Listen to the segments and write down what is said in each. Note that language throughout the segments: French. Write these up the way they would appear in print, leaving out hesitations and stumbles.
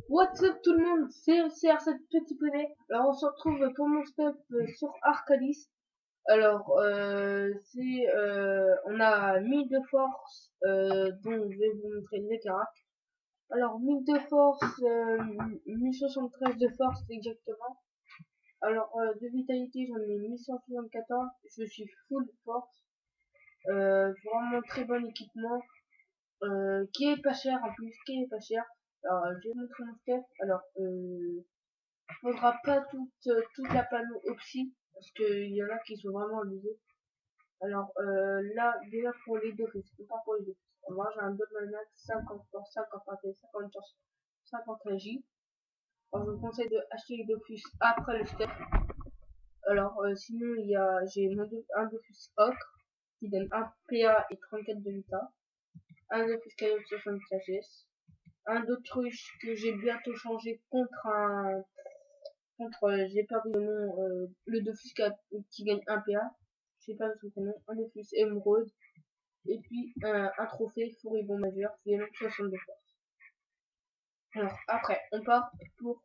What's up tout le monde, c'est CR7 Petit Poney. Alors on se retrouve pour mon step sur Arcadis. Alors on a 1000 de force, dont je vais vous montrer les caractères. Alors 1000 de force, 1073 de force exactement. Alors de vitalité j'en ai 1174, je suis full force. Vraiment très bon équipement. Qui est pas cher en plus, qui est pas cher. Alors, je vais vous montrer mon step. Alors, faudra pas toute la panneau opti, parce qu'il y en a qui sont vraiment abusés. Alors, là, déjà pour les deux risques, pas pour les deux. Moi, j'ai un Goldman Max 50 force, 50 AT, 50 chance, 50 AJ. Alors, je vous conseille de acheter les Dofus après le step. Alors, sinon, j'ai un Dofus Ocre, qui donne 1 PA et 34 de Vita. Un Dofus Coyote 60 sagesse. Un d'autruche que j'ai bientôt changé j'ai perdu le nom, le Dofus qui gagne 1 PA. J'ai perdu son nom, un Dofus émeraude. Et puis, un trophée Fouribon majeur qui est 62 force. Alors, après, on part pour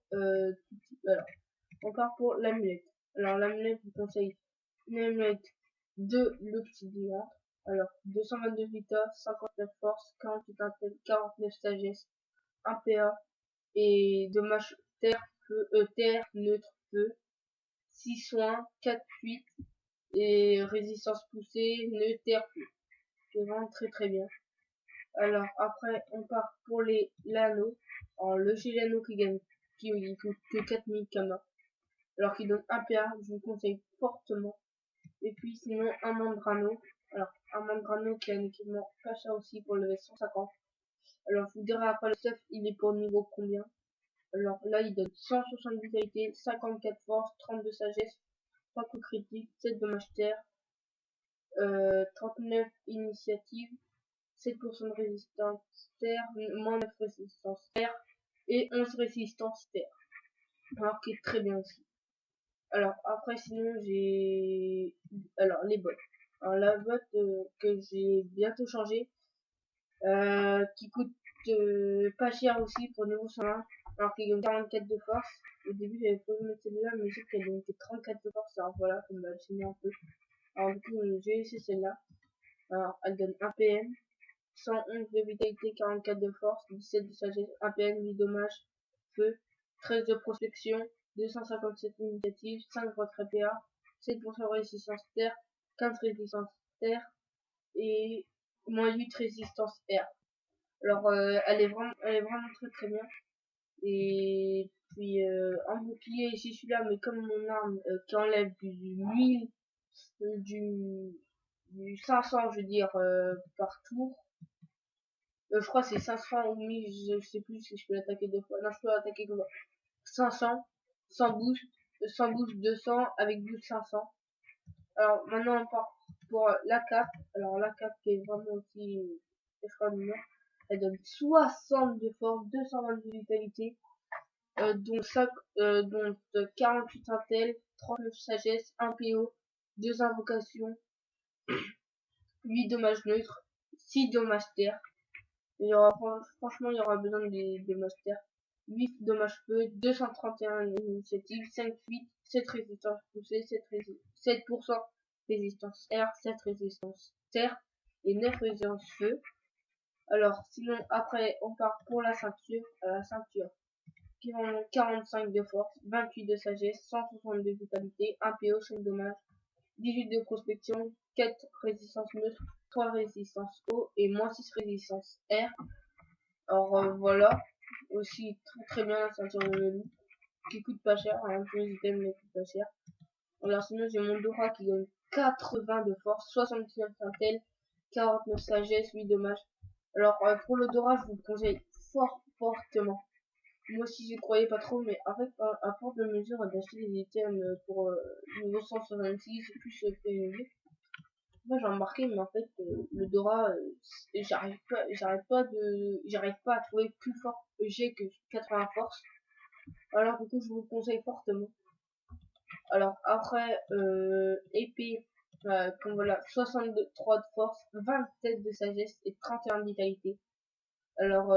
l'amulette. Alors, l'amulette, je vous conseille une amulette de l'obsidian. Alors, 222 vita, 59 force, 48 intel, 49 sagesse, 1 PA, et dommage terre, feu, terre, neutre, feu, 6 soins, 4 fuites, et résistance poussée, neutre, terre, feu. C'est vraiment très très bien. Alors après, on part pour l'anneau. Alors le l'anneau qui coûte que 4000 kama. Alors qu'il donne 1 PA, je vous conseille fortement. Et puis sinon, un Mandrano. Alors, un Mandrano qui a un équipement pas cher aussi pour le level 150. Alors je vous dirai après le stuff, il est pour niveau combien. Alors là, il donne 160 vitalité, 54 force, 32 sagesse, 3 coups critiques, 7 dommages terre, 39 initiative, 7% de résistance terre, moins 9 résistance terre, et 11 résistance terre. Alors qui est très bien aussi. Alors après sinon alors les bots. Alors la bot que j'ai bientôt changé, qui coûte pas cher aussi pour niveau 101, alors qu'il gagne 44 de force. Au début j'avais posé mettre celle-là, mais j'ai qu'elle gagne 34 de force, alors voilà, ça m'a gêné un peu. Alors du coup j'ai laissé celle-là. Alors elle donne 1 PM, 111 de vitalité, 44 de force, 17 de sagesse, 1 PM, 8 dommages, feu, 13 de prospection, 257 initiative, 5 retrait PA, 7% résistance terre, 15 résistance terre, et moins 8 résistance air. Alors elle est vraiment très très bien. Et puis en bouclier j'ai celui-là, mais comme mon arme qui enlève du 1000, du 500 je veux dire par tour. Je crois que c'est 500 ou 1000, je sais plus si je peux l'attaquer deux fois. Non, je peux l'attaquer comme 500, 100 boost, 100 boost 200 avec boost 500. Alors maintenant on part pour la cape. Alors la cape qui est vraiment aussi extraordinaire. Elle donne 60 de force, 220 de vitalité, dont 48 intel, 39 sagesse, 1 PO, 2 invocations, 8 dommages neutres, 6 dommages terre. Franchement, il y aura besoin des masters. 8 dommages feu, 231 initiatives, 5 fuites, 7 résistance poussée, 7% résistance air, 7 résistance terre et 9 résistance feu. Alors, sinon, après, on part pour la ceinture. La ceinture qui vend 45 de force, 28 de sagesse, 160 de vitalité, 1 PO, 5 dommages, 18 de prospection, 4 résistance neutre, 3 résistance eau et moins 6 résistance air. Alors voilà, aussi très bien la ceinture de velours qui coûte pas cher, hein, tous les items ne coûtent pas cher. Alors sinon j'ai mon Dora qui donne 80 de force, 79 intel, 49 sagesse, 8 dommages. Alors pour le Dora je vous le conseille fortement. Moi aussi j'y croyais pas trop, mais en fait à force de mesure d'acheter des items pour niveau 166 plus PNG, moi j'ai remarqué, mais en fait le Dora j'arrive pas à trouver plus fort EG que 80 force. Alors du coup je vous le conseille fortement. Alors après épée, comme voilà, 63 de force, 27 de sagesse et 31 de vitalité. Alors,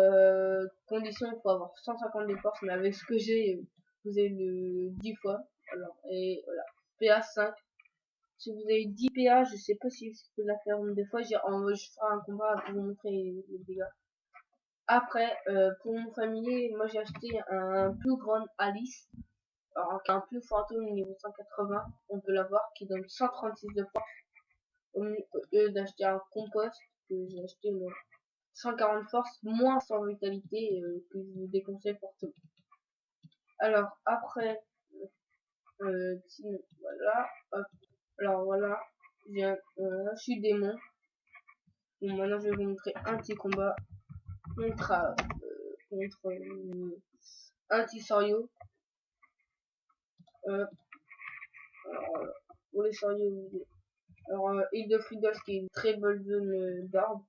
condition, il faut avoir 150 de force, mais avec ce que j'ai, vous avez le 10 fois. Alors, et voilà. PA 5. Si vous avez 10 PA, je sais pas si je peux la faire une des fois. Je ferai un combat pour vous montrer les dégâts. Après, pour mon familier, moi j'ai acheté un plus grand Alice. Alors, un plus fantôme niveau 180. On peut l'avoir, qui donne 136 de force. Au lieu d'acheter un compost, que j'ai acheté moi. 140 force, moins 100 vitalité, que je vous déconseille fortement. Alors, après, voilà, hop. Alors voilà, je suis démon. Bon, maintenant je vais vous montrer un petit combat contre un petit Sorio. Alors, pour les Sorio, alors île de Fridos qui est une très bonne zone d'arbres.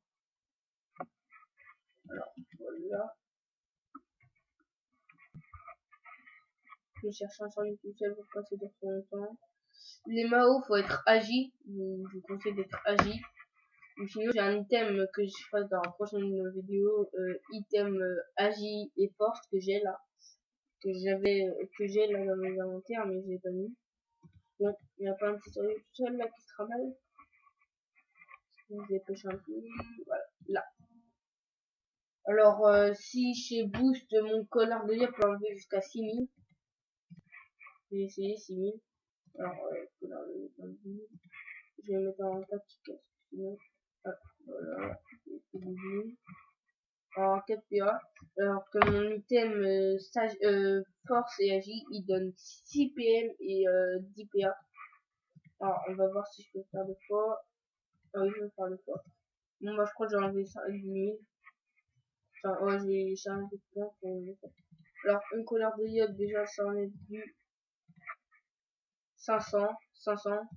Alors voilà, je cherche un Sorio tout seul pour pas se dire trop longtemps. Les Mao, faut être agi, je vous conseille d'être agi. Ou sinon j'ai un item que je ferai dans la prochaine vidéo, item agi et force que j'ai là, que j'ai là dans mes inventaires, mais je l'ai pas mis. Bon, il n'y a pas un petit Sorio tout seul là qui se trimballe. Je vais pêcher un peu, voilà, là. Alors si chez Boost mon collar de lire peut enlever jusqu'à 6000. J'ai essayé 6000. Alors collar de lire, je vais mettre en 4 casque, sinon hop, voilà, en 4 PA, alors que mon item force et agi il donne 6 PM et 10 PA. Alors on va voir si je peux faire 2 fois. Ah oui, je vais faire 2 fois. Bon bah je crois que j'ai enlevé 1000. Enfin ouais, j'ai chargé de points pour le faire. Alors une couleur de iode déjà ça en est du 500.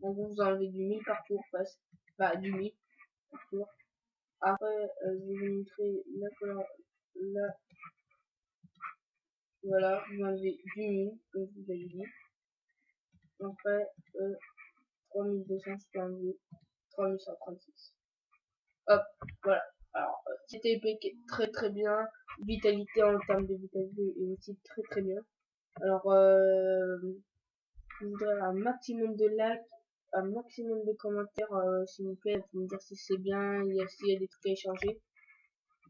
En gros vous enlevez du 1000 par tour presque. Bah du 1000 par tour. Après je vais vous montrer la couleur là. Voilà, vous enlevez du 1000, comme je vous avais dit. Après, 3200, je peux enlever 3136. Hop, voilà. Alors, c'était épée qui est très très bien. Vitalité en termes de vitalité est aussi très très bien. Alors, je voudrais un maximum de likes, un maximum de commentaires, s'il vous plaît, pour me dire si c'est bien, s'il y a des trucs à échanger.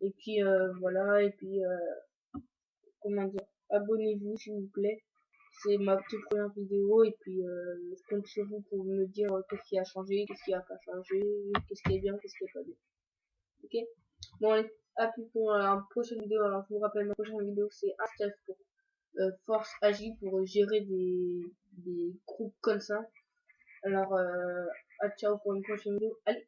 Et puis, voilà, et puis, comment dire, abonnez-vous s'il vous plaît. C'est ma toute première vidéo et puis je compte sur vous pour me dire qu'est-ce qui a changé, qu'est-ce qui a pas changé, qu'est-ce qui est bien, qu'est-ce qui est pas bien. Ok. Bon allez, à plus pour la prochaine vidéo. Alors je vous rappelle, ma prochaine vidéo c'est un stuff pour force agi pour gérer des groupes comme ça. Alors à ciao pour une prochaine vidéo. Allez.